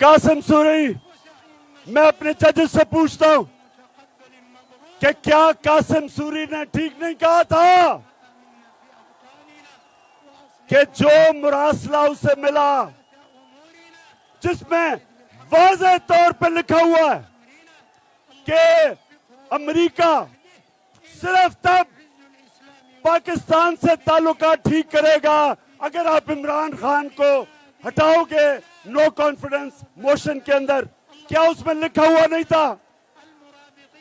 Qasim sorry, میں اپنے ججز سے پوچھتا ہوں کہ کیا قاسم سوری نے ٹھیک نہیں کہا تھا کہ جو مراسلہ اسے ملا جس میں واضح طور پہ لکھا ہوا ہے کہ امریکہ صرف تب پاکستان سے تعلقات ٹھیک کرے گا اگر آپ عمران خان کو ہٹاؤ گے نو کانفیڈنس موشن کے اندر؟ کیا اس میں لکھا ہوا نہیں تھا؟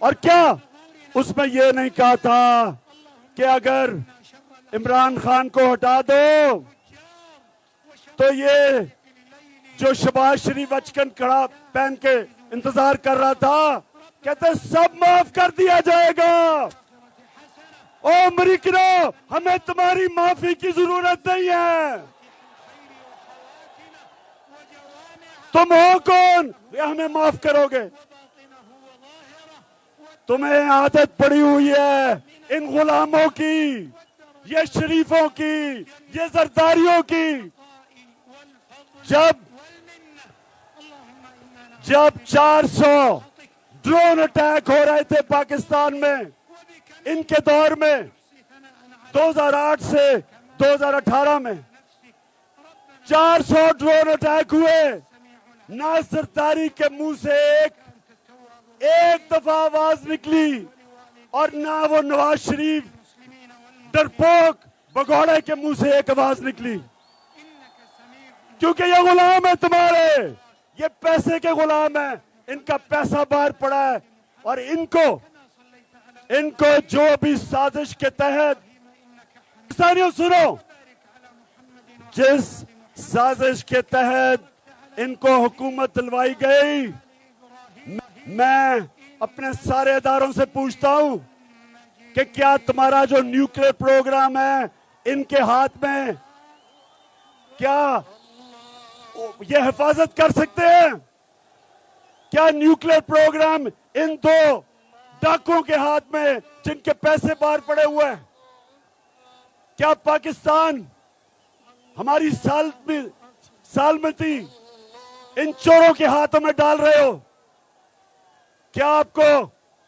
اور کیا اس میں یہ نہیں کہا تھا کہ اگر عمران خان کو ہٹا دو تو یہ جو شہباز شریف اچکن کڑا پہن کے انتظار کر رہا تھا، کہتے سب معاف کر دیا جائے گا؟ او امریکنو، ہمیں تمہاری معافی کی ضرورت نہیں ہے. تم ہو کون یہ ہمیں معاف کرو گے؟ تمہیں عادت پڑی ہوئی ہے ان غلاموں کی، یہ شریفوں کی، یہ زرداریوں کی. جب 400 ڈرون اٹیک ہو رہے تھے پاکستان میں ان کے دور میں 2008 سے 2018 میں 400 ڈرون اٹیک ہوئے، نہ زرداری کے منہ سے ایک دفعہ آواز نکلی اور نہ وہ نواز شریف ڈرپوک بگوڑے کے منہ سے ایک آواز نکلی. کیونکہ یہ غلام ہے تمہارے، یہ پیسے کے غلام ہیں، ان کا پیسہ باہر پڑا ہے. اور ان کو جو بھی سازش کے تحت، پاکستانیوں سنو، جس سازش کے تحت ان کو حکومت دلوائی گئی، میں اپنے سارے اداروں سے پوچھتا ہوں کہ کیا تمہارا جو نیوکلیئر پروگرام ہے ان کے ہاتھ میں، کیا یہ حفاظت کر سکتے ہیں؟ کیا نیوکلیئر پروگرام ان دو ڈاکوں کے ہاتھ میں جن کے پیسے باہر پڑے ہوئے ہیں؟ کیا پاکستان ہماری سالمتی ان چوروں کے ہاتھوں میں ڈال رہے ہو؟ کیا آپ کو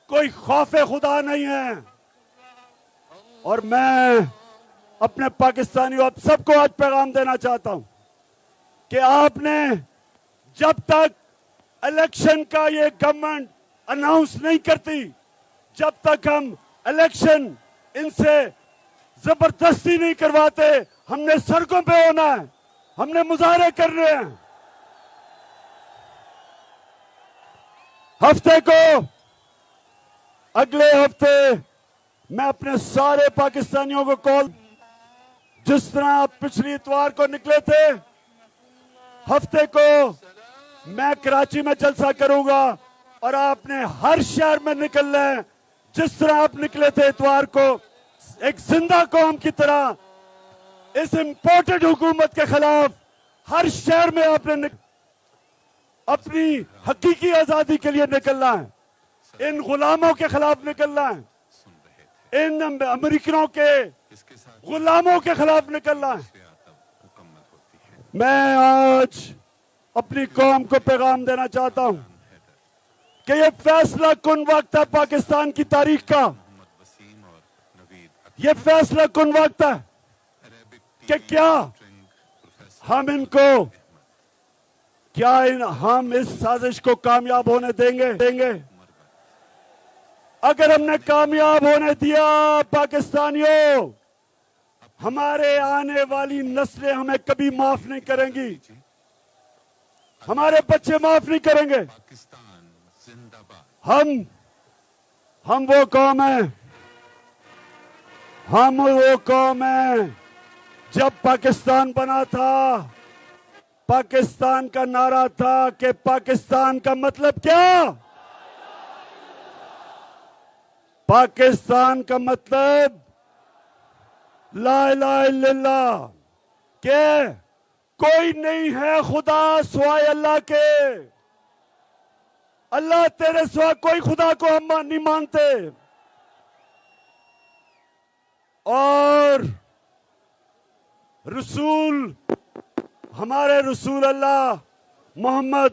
کوئی خوف خدا نہیں ہے؟ اور میں اپنے پاکستانیوں آپ سب کو آج پیغام دینا چاہتا ہوں کہ آپ نے جب تک الیکشن کا یہ گورنمنٹ اناؤنس نہیں کرتی، جب تک ہم الیکشن ان سے زبردستی نہیں کرواتے، ہم نے سڑکوں پہ ہونا ہے، ہم نے مظاہرے کرنے ہیں. اگلے ہفتے میں اپنے سارے پاکستانیوں کو کال، جس طرح آپ پچھلی اتوار کو نکلے تھے، ہفتے کو میں کراچی میں جلسہ کروں گا اور آپ نے ہر شہر میں نکلنا ہے جس طرح آپ نکلے تھے اتوار کو، ایک زندہ قوم کی طرح اس امپورٹڈ حکومت کے خلاف ہر شہر میں آپ نے اپنی حقیقی آزادی کے لیے نکلنا ہے، ان غلاموں کے خلاف نکلنا ہے، ان امریکنوں کے غلاموں کے خلاف نکلنا ہے. میں آج اپنی قوم کو پیغام دینا چاہتا ہوں کہ یہ فیصلہ کن وقت ہے پاکستان کی تاریخ کا، یہ فیصلہ کن وقت ہے کہ کیا ہم اس سازش کو کامیاب ہونے دیں گے. اگر ہم نے کامیاب ہونے دیا پاکستانیوں، ہمارے آنے والی نسلیں ہمیں کبھی معاف نہیں کریں گی، ہمارے بچے معاف نہیں کریں گے. ہم وہ قوم ہیں جب پاکستان بنا تھا، پاکستان کا نعرہ تھا کہ پاکستان کا مطلب کیا؟ پاکستان کا مطلب لا الہ الا اللہ، کہ کوئی نہیں ہے خدا سوائے اللہ کے. اللہ تیرے سوا کوئی خدا کو ہم نہیں مانتے. اور ہمارے رسول اللہ محمد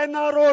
NRO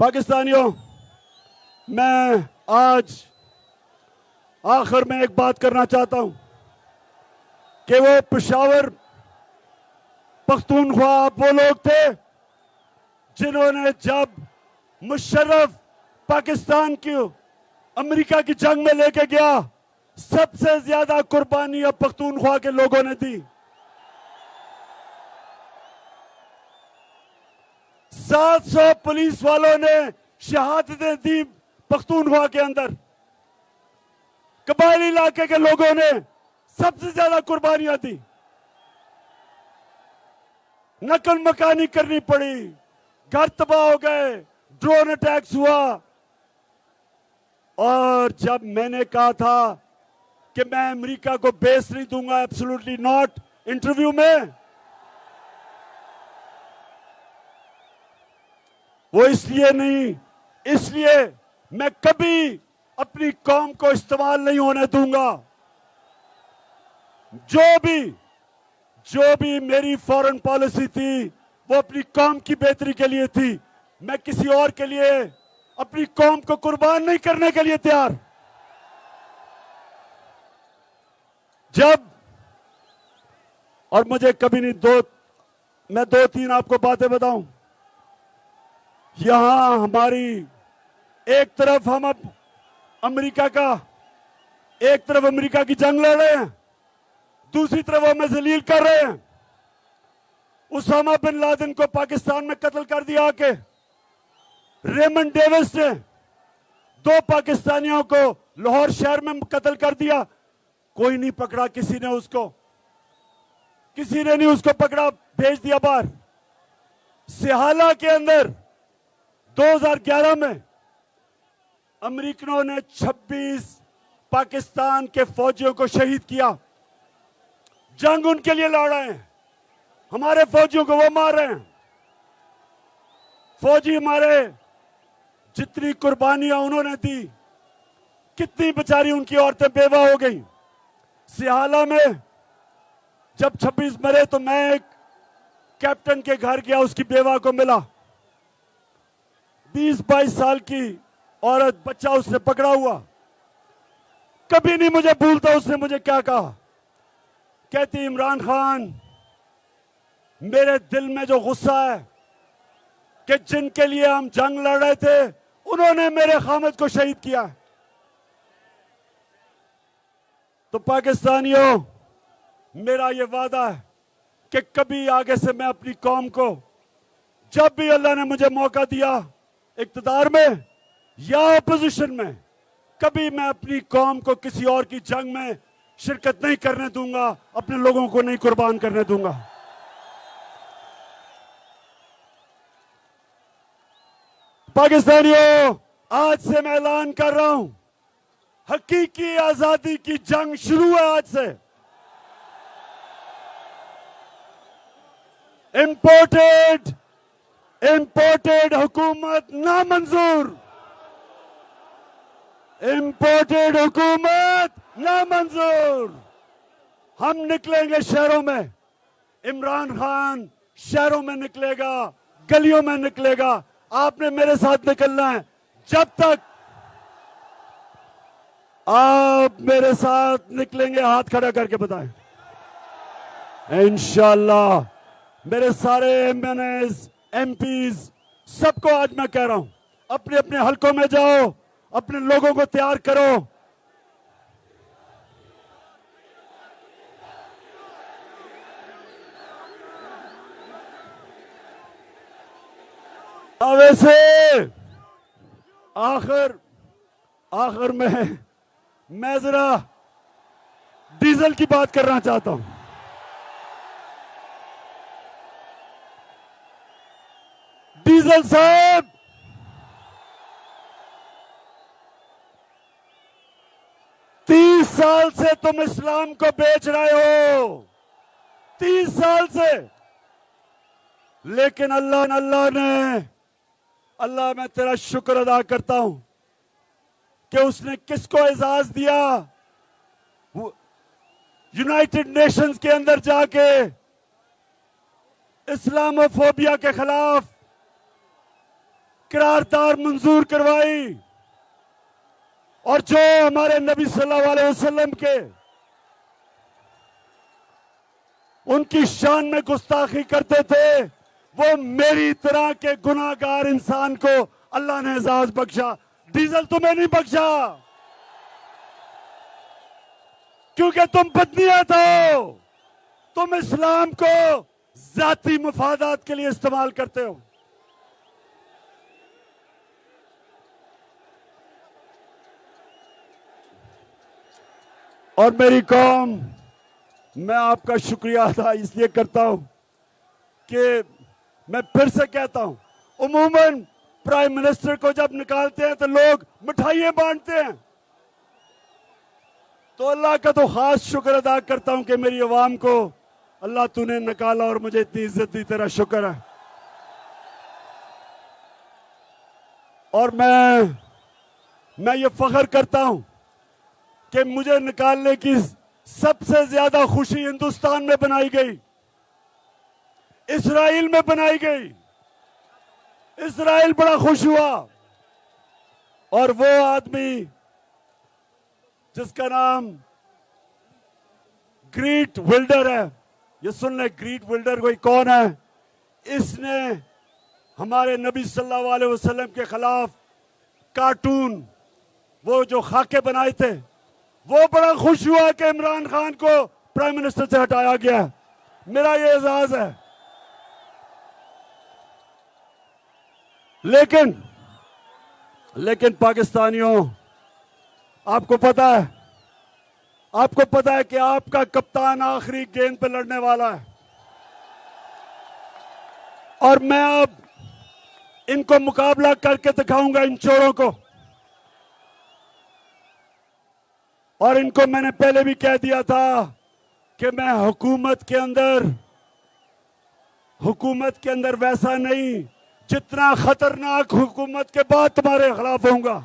پاکستانیوں، میں آج آخر میں ایک بات کرنا چاہتا ہوں کہ وہ پشاور پختونخوا وہ لوگ تھے جنہوں نے جب مشرف پاکستان کی امریکہ کی جنگ میں لے کے گیا، سب سے زیادہ قربانیاں پختونخوا کے لوگوں نے دی۔ 700 پولیس والوں نے شہادتیں دی پختونخوا کے اندر۔ قبائلی علاقے کے لوگوں نے سب سے زیادہ قربانیاں دی۔ نقل مکانی کرنی پڑی، گھر تباہ ہو گئے، ڈرون اٹیکس ہوا۔ اور جب میں نے کہا تھا کہ میں امریکہ کو بیس نہیں دوں گا، ایبسولوٹلی ناٹ، انٹرویو میں، وہ اس لیے نہیں، اس لیے میں کبھی اپنی قوم کو استعمال نہیں ہونے دوں گا۔ جو بھی میری فارن پالیسی تھی وہ اپنی قوم کی بہتری کے لیے تھی۔ میں کسی اور کے لیے اپنی قوم کو قربان نہیں کرنے کے لیے تیار۔ اور مجھے کبھی نہیں، میں 2-3 آپ کو باتیں بتاؤں۔ یہاں ہماری ایک طرف ہم اب ایک طرف امریکہ کی جنگ لڑ رہے ہیں، دوسری طرف ہمیں ذلیل کر رہے ہیں۔ اسامہ بن لادن کو پاکستان میں قتل کر دیا کہ ریمنڈ ڈیوس نے 2 پاکستانیوں کو لاہور شہر میں قتل کر دیا، کوئی نہیں پکڑا، کسی نے نہیں اس کو پکڑا، بھیج دیا باہر۔ سہالہ کے اندر 2011 میں امریکنوں نے 26 پاکستان کے فوجیوں کو شہید کیا۔ جنگ ان کے لیے لڑ رہے ہیں، ہمارے فوجیوں کو وہ مار رہے ہیں۔ فوجی ہمارے جتنی قربانیاں انہوں نے دی، کتنی بیچاری ان کی عورتیں بیوہ ہو گئیں۔ سہالہ میں جب 26 مرے تو میں ایک کیپٹن کے گھر گیا، اس کی بیوہ کو ملا، 20-22 سال کی عورت، بچہ اس نے پکڑا ہوا۔ کبھی نہیں مجھے بھولتا اس نے مجھے کیا کہا، کہتی عمران خان، میرے دل میں جو غصہ ہے کہ جن کے لیے ہم جنگ لڑ رہے تھے انہوں نے میرے خامد کو شہید کیا۔ تو پاکستانیوں، میرا یہ وعدہ ہے کہ کبھی آگے سے میں اپنی قوم کو، جب بھی اللہ نے مجھے موقع دیا اقتدار میں یا اپوزیشن میں، کبھی میں اپنی قوم کو کسی اور کی جنگ میں شرکت نہیں کرنے دوں گا، اپنے لوگوں کو نہیں قربان کرنے دوں گا۔ پاکستانیوں، آج سے میں اعلان کر رہا ہوں، حقیقی آزادی کی جنگ شروع ہے آج سے۔ امپورٹڈ حکومت نامنظور، امپورٹڈ حکومت نامنظور۔ ہم نکلیں گے شہروں میں، عمران خان شہروں میں نکلے گا، گلیوں میں نکلے گا، آپ نے میرے ساتھ نکلنا ہے۔ جب تک آپ میرے ساتھ نکلیں گے، ہاتھ کھڑا کر کے بتائیں۔ انشاءاللہ میرے سارے M N As, M Ps, سب کو آج میں کہہ رہا ہوں، اپنے اپنے حلقوں میں جاؤ، اپنے لوگوں کو تیار کرو۔ ویسے آخر میں ذرا ڈیزل کی بات کرنا چاہتا ہوں۔ ڈیزل صاحب، تیس سال سے تم اسلام کو بیچ رہے ہو، 30 سال سے، لیکن اللہ میں تیرا شکر ادا کرتا ہوں کہ اس نے کس کو اعزاز دیا، یونائٹڈ نیشنز کے اندر جا کے اسلاموفوبیا کے خلاف قرارداد منظور کروائی اور جو ہمارے نبی صلی اللہ علیہ وسلم کے ان کی شان میں گستاخی کرتے تھے، وہ میری طرح کے گناہ گار انسان کو اللہ نے اعزاز بخشا، ڈیزل تمہیں نہیں بخشا، کیونکہ تم بدنیت ہو، تم اسلام کو ذاتی مفادات کے لیے استعمال کرتے ہو۔ اور میری قوم، میں آپ کا شکریہ ادا اس لیے کرتا ہوں کہ میں پھر سے کہتا ہوں، عموماً پرائم منسٹر کو جب نکالتے ہیں تو لوگ مٹھائیاں بانٹتے ہیں، تو اللہ کا تو خاص شکر ادا کرتا ہوں کہ میری عوام کو اللہ تو نے نکالا اور مجھے اتنی عزت دی، تیرا شکر ہے۔ اور میں یہ فخر کرتا ہوں کہ مجھے نکالنے کی سب سے زیادہ خوشی ہندوستان میں بنائی گئی، اسرائیل میں بنائی گئی، اسرائیل بڑا خوش ہوا، اور وہ آدمی جس کا نام گریٹ ولڈر ہے، یہ سن لیں، گریٹ ولڈر کوئی کون ہے؟ اس نے ہمارے نبی صلی اللہ علیہ وسلم کے خلاف کارٹون، وہ جو خاکے بنائے تھے، وہ بڑا خوش ہوا کہ عمران خان کو پرائم منسٹر سے ہٹایا گیا۔ میرا یہ اعزاز ہے۔ لیکن پاکستانیوں، آپ کو پتا ہے کہ آپ کا کپتان آخری گیند پہ لڑنے والا ہے، اور میں اب ان کو مقابلہ کر کے دکھاؤں گا، ان چوروں کو۔ اور ان کو میں نے پہلے بھی کہہ دیا تھا کہ میں حکومت کے اندر ویسا نہیں، جتنا خطرناک حکومت کے بعد تمہارے خلاف ہوں گا۔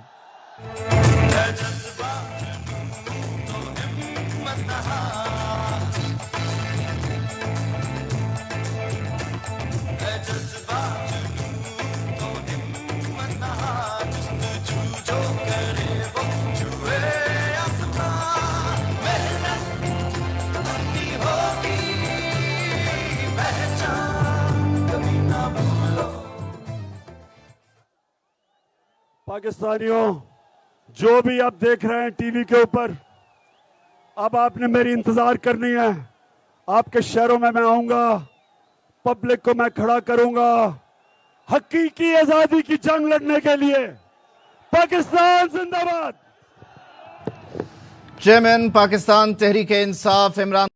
پاکستانیوں، جو بھی آپ دیکھ رہے ہیں ٹی وی کے اوپر، اب آپ نے میری انتظار کرنی ہے۔ آپ کے شہروں میں آؤں گا، پبلک کو میں کھڑا کروں گا حقیقی آزادی کی جنگ لڑنے کے لیے۔ پاکستان زندہ باد۔ چیئرمین پاکستان تحریک انصاف عمران